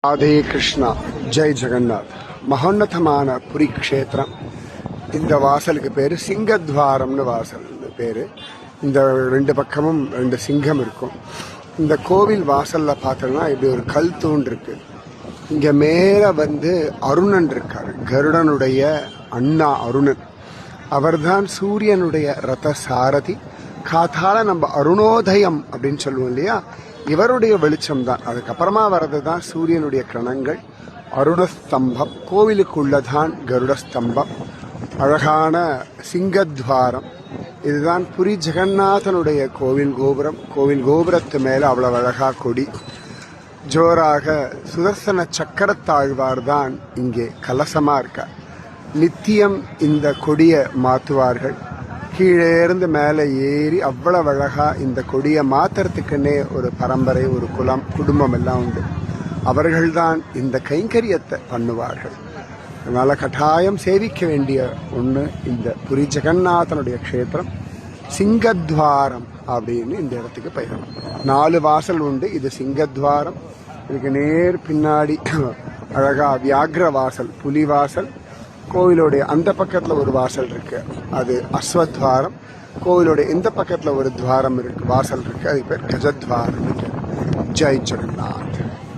ராதே கிருஷ்ணா. ஜெய் ஜெகநாத். மகோன்னதமான புரி க்ஷேத்திரம். இந்த வாசலுக்கு பேரு சிங்கத்வாரம்னு வாசல் பேரு. இந்த ரெண்டு பக்கமும் ரெண்டு சிங்கம் இருக்கும். இந்த கோவில் வாசல்ல பார்த்தோம்னா இப்படி ஒரு கல் தூண் இருக்கு. இங்க மேல வந்து அருணன் இருக்காரு, கருடனுடைய அண்ணா அருணன். அவர்தான் சூரியனுடைய ரத சாரதி. காத்தால நம்ம அருணோதயம் அப்படின்னு சொல்லுவோம் இல்லையா, இவருடைய வெளிச்சம் தான். அதுக்கப்புறமா வர்றது தான் சூரியனுடைய கிரணங்கள். அருணஸ்தம்பம் கோவிலுக்குள்ளதான் கருடஸ்தம்பம். அழகான சிங்கத்வாரம். இதுதான் புரி ஜெகநாதனுடைய கோவில் கோபுரம். கோவில் கோபுரத்து மேல அவ்வளவு அழகா கொடி ஜோராக சுதர்சன சக்கரத்தாழ்வார் தான் இங்கே கலசமா இருக்கார். நித்தியம் இந்த கொடியை மாற்றுவார்கள். கீழே இருந்து மேலே ஏறி அவ்வளவு அழகா இந்த கொடியை மாத்துறதுக்குன்னே ஒரு பரம்பரை, ஒரு குடும்பம் எல்லாம் உண்டு. அவர்கள்தான் இந்த கைங்கரியத்தை பண்ணுவார்கள். அதனால கட்டாயம் சேவிக்க வேண்டிய ஒன்று இந்த புரி ஜெகநாதனுடைய க்ஷேத்திரம் சிங்கத்வாரம் அப்படின்னு இந்த இடத்துக்கு பெயர். 4 வாசல் உண்டு. இது சிங்கத்வாரம். இதுக்கு நேர் பின்னாடி அழகா வியாக்ர வாசல், புலி வாசல். கோவிலோடைய அந்த பக்கத்துல ஒரு வாசல் இருக்கு, அது அஸ்வத்வாரம். கோவிலோட இந்த பக்கத்துல ஒரு துவாரம் இருக்கு, வாசல் இருக்கு, அது பேர் கஜத்வாரம். ஜெய் ஜெகநாத்.